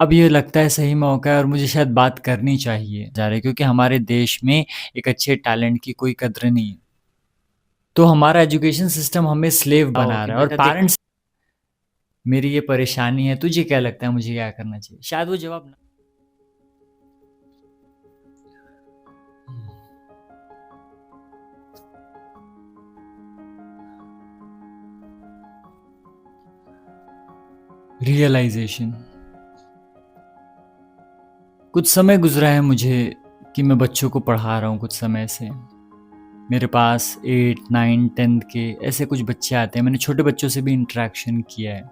अब ये लगता है सही मौका है और मुझे शायद बात करनी चाहिए जा रही क्योंकि हमारे देश में एक अच्छे टैलेंट की कोई कद्र नहीं है। तो हमारा एजुकेशन सिस्टम हमें स्लेव बना कि रहा है और बेटा देख। पेरेंट्स मेरी ये परेशानी है, तुझे क्या लगता है मुझे क्या करना चाहिए? शायद वो जवाब ना। रियलाइजेशन। कुछ समय गुजरा है मुझे कि मैं बच्चों को पढ़ा रहा हूँ कुछ समय से। मेरे पास 8, 9, 10 के ऐसे कुछ बच्चे आते हैं। मैंने छोटे बच्चों से भी इंटरेक्शन किया है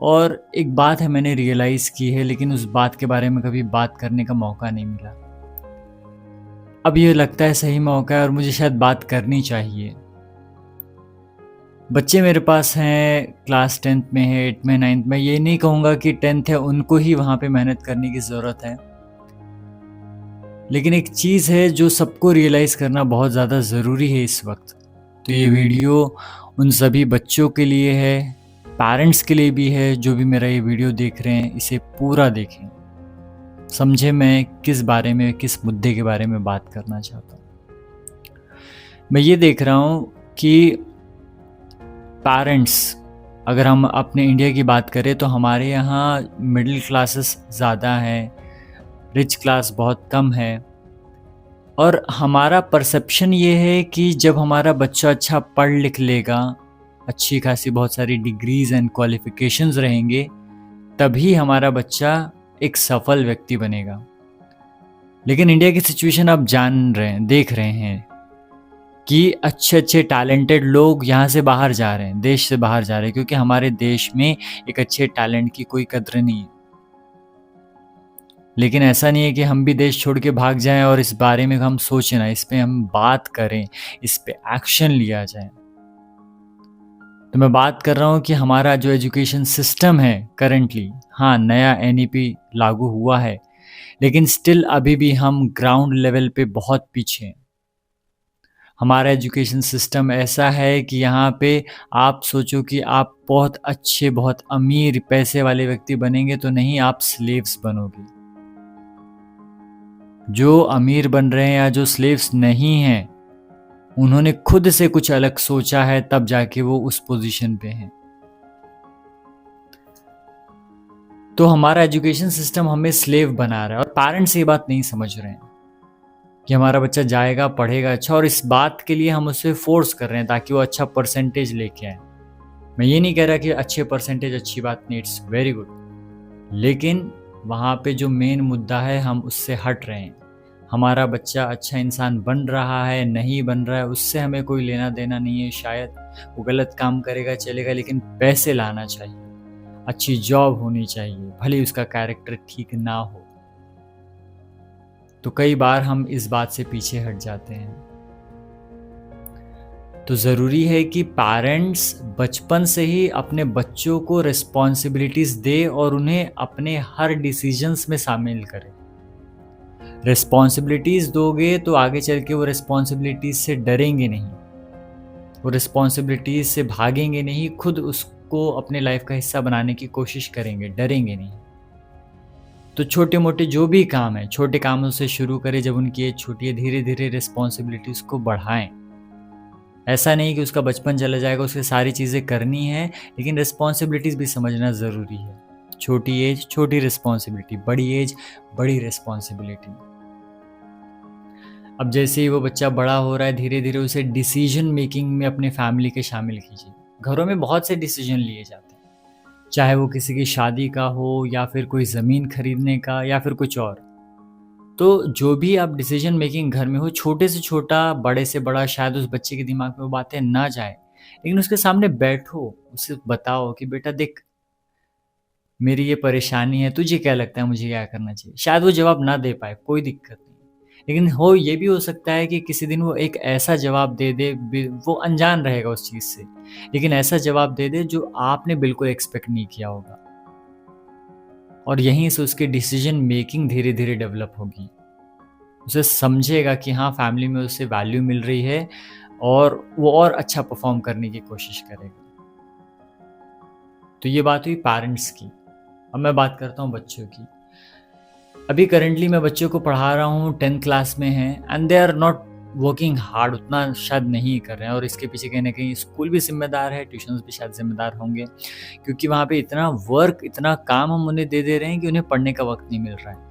और एक बात है मैंने रियलाइज़ की है, लेकिन उस बात के बारे में कभी बात करने का मौका नहीं मिला। अब ये लगता है सही मौका है और मुझे शायद बात करनी चाहिए। बच्चे मेरे पास हैं, क्लास 10th में है, 8th में, 9th में। ये नहीं कहूँगा कि 10th है उनको ही वहाँ पे मेहनत करने की ज़रूरत है, लेकिन एक चीज़ है जो सबको रियलाइज़ करना बहुत ज़्यादा ज़रूरी है इस वक्त। तो ये वीडियो उन सभी बच्चों के लिए है, पेरेंट्स के लिए भी है जो भी मेरा ये वीडियो देख रहे हैं। इसे पूरा देखें, समझे मैं किस बारे में, किस मुद्दे के बारे में बात करना चाहता हूँ। मैं ये देख रहा हूँ कि पेरेंट्स, अगर हम अपने इंडिया की बात करें तो हमारे यहाँ मिडिल क्लासेस ज़्यादा हैं, रिच क्लास बहुत कम है। और हमारा परसेप्शन ये है कि जब हमारा बच्चा अच्छा पढ़ लिख लेगा, अच्छी खासी बहुत सारी डिग्रीज एंड क्वालिफिकेशंस रहेंगे, तभी हमारा बच्चा एक सफल व्यक्ति बनेगा। लेकिन इंडिया की सिचुएशन आप जान रहे हैं, देख रहे हैं कि अच्छे अच्छे टैलेंटेड लोग यहाँ से बाहर जा रहे हैं, देश से बाहर जा रहे हैं, क्योंकि हमारे देश में एक अच्छे टैलेंट की कोई कद्र नहीं है। लेकिन ऐसा नहीं है कि हम भी देश छोड़ के भाग जाएं और इस बारे में हम सोचें ना, इस पे हम बात करें, इस पे एक्शन लिया जाए। तो मैं बात कर रहा हूँ कि हमारा जो एजुकेशन सिस्टम है करंटली, हाँ नया एनईपी लागू हुआ है, लेकिन स्टिल अभी भी हम ग्राउंड लेवल पे बहुत पीछे हैं। हमारा एजुकेशन सिस्टम ऐसा है कि यहाँ पे आप सोचो कि आप बहुत अच्छे, बहुत अमीर, पैसे वाले व्यक्ति बनेंगे तो नहीं, आप स्लेव्स बनोगे। जो अमीर बन रहे हैं या जो स्लेव्स नहीं हैं, उन्होंने खुद से कुछ अलग सोचा है, तब जाके वो उस पोजीशन पे हैं। तो हमारा एजुकेशन सिस्टम हमें स्लेव बना रहा है और पेरेंट्स ये बात नहीं समझ रहे हैं कि हमारा बच्चा जाएगा, पढ़ेगा अच्छा, और इस बात के लिए हम उसे फोर्स कर रहे हैं ताकि वो अच्छा परसेंटेज लेके आए। मैं ये नहीं कह रहा कि अच्छे परसेंटेज अच्छी बात नहीं, इट्स वेरी गुड, लेकिन वहाँ पे जो मेन मुद्दा है हम उससे हट रहे हैं। हमारा बच्चा अच्छा इंसान बन रहा है, नहीं बन रहा है, उससे हमें कोई लेना देना नहीं है। शायद वो गलत काम करेगा चलेगा, लेकिन पैसे लाना चाहिए, अच्छी जॉब होनी चाहिए, भले उसका कैरेक्टर ठीक ना हो। तो कई बार हम इस बात से पीछे हट जाते हैं। तो ज़रूरी है कि पेरेंट्स बचपन से ही अपने बच्चों को रिस्पॉन्सिबिलिटीज़ दे और उन्हें अपने हर डिसीजंस में शामिल करें। रिस्पॉन्सिबिलिटीज़ दोगे तो आगे चल के वो रिस्पॉन्सिबिलिटीज़ से डरेंगे नहीं, वो रिस्पॉन्सिबिलिटीज़ से भागेंगे नहीं, खुद उसको अपने लाइफ का हिस्सा बनाने की कोशिश करेंगे, डरेंगे नहीं। तो छोटे मोटे जो भी काम है, छोटे कामों से शुरू करें। जब उनकी एज छोटी है, धीरे धीरे रिस्पॉन्सिबिलिटीज़ को बढ़ाएं। ऐसा नहीं कि उसका बचपन चला जाएगा, उसके सारी चीज़ें करनी है, लेकिन रिस्पॉन्सिबिलिटीज़ भी समझना ज़रूरी है। छोटी एज छोटी रिस्पॉन्सिबिलिटी, बड़ी एज बड़ी रिस्पॉन्सिबिलिटी। अब जैसे ही वो बच्चा बड़ा हो रहा है, धीरे धीरे उसे डिसीजन मेकिंग में अपने फैमिली के शामिल कीजिए। घरों में बहुत से डिसीजन लिए जाते हैं, चाहे वो किसी की शादी का हो या फिर कोई ज़मीन खरीदने का या फिर कुछ और। तो जो भी आप डिसीजन मेकिंग घर में हो, छोटे से छोटा, बड़े से बड़ा, शायद उस बच्चे के दिमाग में वो बातें ना जाए, लेकिन उसके सामने बैठो, उसे बताओ कि बेटा देख, मेरी ये परेशानी है, तुझे क्या लगता है मुझे क्या करना चाहिए? शायद वो जवाब ना दे पाए, कोई दिक्कत नहीं, लेकिन हो ये भी हो सकता है कि किसी दिन वो एक ऐसा जवाब दे दे, वो अनजान रहेगा उस चीज़ से, लेकिन ऐसा जवाब दे दे जो आपने बिल्कुल एक्सपेक्ट नहीं किया होगा, और यहीं से उसकी डिसीजन मेकिंग धीरे धीरे डेवलप होगी। उसे समझेगा कि हाँ, फैमिली में उसे वैल्यू मिल रही है और वो और अच्छा परफॉर्म करने की कोशिश करेगा। तो ये बात हुई पेरेंट्स की। अब मैं बात करता हूँ बच्चों की। अभी करंटली मैं बच्चों को पढ़ा रहा हूँ, 10th क्लास में हैं and they are not working hard, उतना शायद नहीं कर रहे हैं, और इसके पीछे कहीं ना कहीं स्कूल भी जिम्मेदार है, ट्यूशन्स भी शायद जिम्मेदार होंगे, क्योंकि वहाँ पे इतना वर्क, इतना काम हम उन्हें दे दे रहे हैं कि उन्हें पढ़ने का वक्त नहीं मिल रहा है।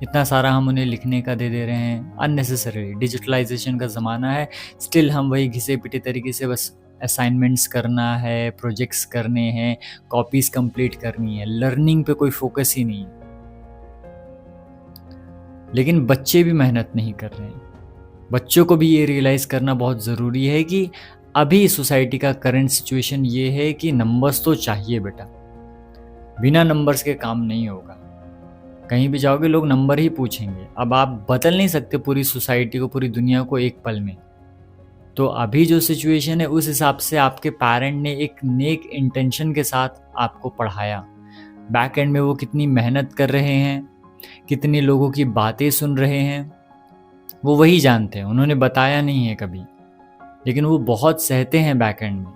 इतना सारा हम उन्हें लिखने का दे दे रहे हैं अननेसेसरी। डिजिटलाइजेशन का ज़माना है, स्टिल हम वही घिसे पिटे तरीके से बस असाइनमेंट्स करना है, प्रोजेक्ट्स करने हैं, कॉपीज़ कंप्लीट करनी है, लर्निंग पे कोई फोकस ही नहीं है। लेकिन बच्चे भी मेहनत नहीं कर रहे हैं। बच्चों को भी ये रियलाइज़ करना बहुत ज़रूरी है कि अभी सोसाइटी का करंट सिचुएशन ये है कि नंबर्स तो चाहिए बेटा, बिना नंबर्स के काम नहीं होगा। कहीं भी जाओगे लोग नंबर ही पूछेंगे। अब आप बदल नहीं सकते पूरी सोसाइटी को, पूरी दुनिया को एक पल में। तो अभी जो सिचुएशन है उस हिसाब से आपके पेरेंट ने एक नेक इंटेंशन के साथ आपको पढ़ाया। बैक एंड में वो कितनी मेहनत कर रहे हैं, कितने लोगों की बातें सुन रहे हैं, वो वही जानते हैं, उन्होंने बताया नहीं है कभी। लेकिन वो बहुत सहते हैं बैक एंड में,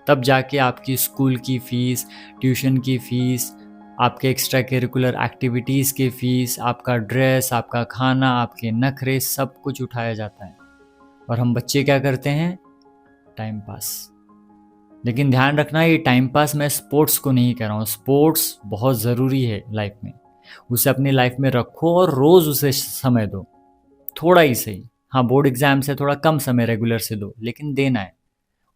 तब जाके आपकी स्कूल की फ़ीस, ट्यूशन की फ़ीस, आपके एक्स्ट्रा करिकुलर एक्टिविटीज़ की फ़ीस, आपका ड्रेस, आपका खाना, आपके नखरे, सब कुछ उठाया जाता है। और हम बच्चे क्या करते हैं? Time pass. लेकिन ध्यान रखना, ये टाइम पास मैं स्पोर्ट्स को नहीं कह रहा हूँ। स्पोर्ट्स बहुत ज़रूरी है लाइफ में, उसे अपनी लाइफ में रखो और रोज़ उसे समय दो, थोड़ा ही सही। हाँ, बोर्ड एग्जाम से थोड़ा कम समय रेगुलर से दो, लेकिन देना है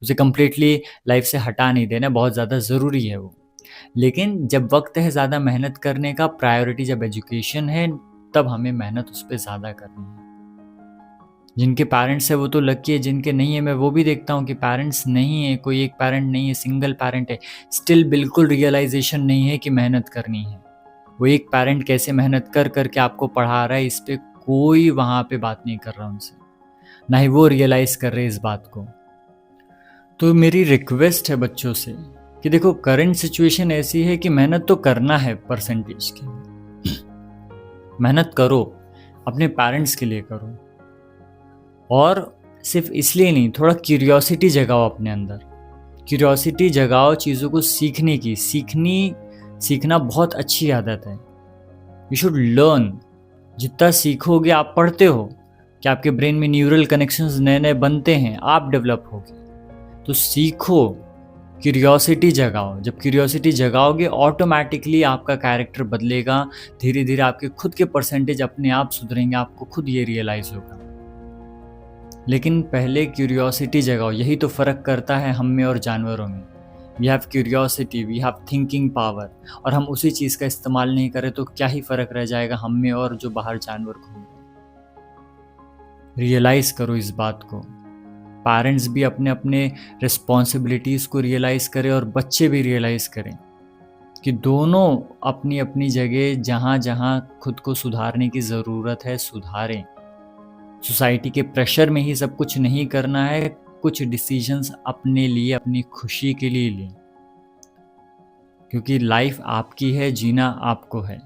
उसे, कम्प्लीटली लाइफ से हटा नहीं देना, बहुत ज़्यादा ज़रूरी है वो। लेकिन जब वक्त है ज़्यादा मेहनत करने का, प्रायोरिटी जब एजुकेशन है, तब हमें मेहनत उस पर ज़्यादा करनी है। जिनके पेरेंट्स है वो तो लकी है, जिनके नहीं है मैं वो भी देखता हूँ कि पेरेंट्स नहीं है, कोई एक पेरेंट नहीं है, सिंगल पेरेंट है, स्टिल बिल्कुल रियलाइजेशन नहीं है कि मेहनत करनी है। वो एक पेरेंट कैसे मेहनत कर करके आपको पढ़ा रहा है, इस पर कोई वहाँ पे बात नहीं कर रहा उनसे, ना ही वो रियलाइज़ कर रहे इस बात को। तो मेरी रिक्वेस्ट है बच्चों से कि देखो, करंट सिचुएशन ऐसी है कि मेहनत तो करना है परसेंटेज की, मेहनत करो, अपने पेरेंट्स के लिए करो, और सिर्फ इसलिए नहीं, थोड़ा क्यूरियोसिटी जगाओ अपने अंदर, क्यूरियोसिटी जगाओ चीज़ों को सीखने की। सीखना बहुत अच्छी आदत है, यू शुड लर्न। जितना सीखोगे, आप पढ़ते हो कि आपके ब्रेन में न्यूरल कनेक्शंस नए नए बनते हैं, आप डेवलप होगे, तो सीखो, क्यूरियोसिटी जगाओ। जब क्यूरियोसिटी जगाओगे, ऑटोमेटिकली आपका कैरेक्टर बदलेगा, धीरे धीरे आपके खुद के परसेंटेज अपने आप सुधरेंगे, आपको खुद ये रियलाइज़ होगा। लेकिन पहले क्यूरियोसिटी जगाओ, यही तो फ़र्क करता है हम में और जानवरों में। We have curiosity, we have thinking power, और हम उसी चीज़ का इस्तेमाल नहीं करें तो क्या ही फ़र्क रह जाएगा हम में और जो बाहर जानवर घूम रहे। रियलाइज़ करो इस बात को, पेरेंट्स भी अपने अपने रिस्पॉन्सिबिलिटीज़ को रियलाइज़ करें और बच्चे भी रियलाइज़ करें कि दोनों अपनी अपनी जगह जहाँ जहाँ खुद को सुधारने की ज़रूरत है सुधारें। सोसाइटी के प्रेशर में ही सब कुछ नहीं करना है, कुछ डिसीजंस अपने लिए, अपनी खुशी के लिए लें, क्योंकि लाइफ आपकी है, जीना आपको है।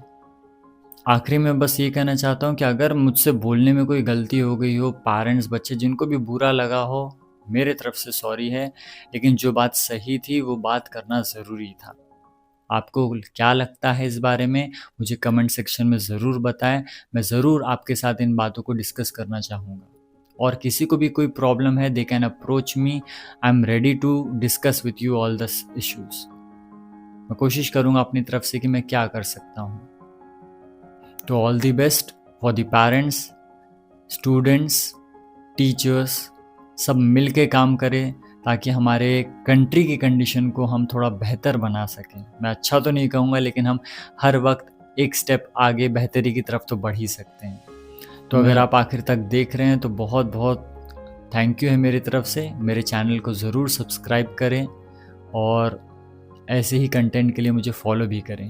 आखिरी में बस ये कहना चाहता हूँ कि अगर मुझसे बोलने में कोई गलती हो गई हो, पेरेंट्स, बच्चे, जिनको भी बुरा लगा हो, मेरे तरफ से सॉरी है, लेकिन जो बात सही थी वो बात करना ज़रूरी था। आपको क्या लगता है इस बारे में, मुझे कमेंट सेक्शन में ज़रूर बताएं। मैं ज़रूर आपके साथ इन बातों को डिस्कस करना चाहूँगा, और किसी को भी कोई प्रॉब्लम है, they can approach me, I am ready to discuss with you all the issues. मैं कोशिश करूँगा अपनी तरफ से कि मैं क्या कर सकता हूँ। तो all the best for the parents, students, teachers, सब मिल के काम करें ताकि हमारे कंट्री की कंडीशन को हम थोड़ा बेहतर बना सकें। मैं अच्छा तो नहीं कहूँगा, लेकिन हम हर वक्त एक स्टेप आगे बेहतरी की तरफ तो बढ़ ही सकते हैं। तो अगर आप आखिर तक देख रहे हैं तो बहुत बहुत थैंक यू है मेरी तरफ से। मेरे चैनल को ज़रूर सब्सक्राइब करें और ऐसे ही कंटेंट के लिए मुझे फॉलो भी करें।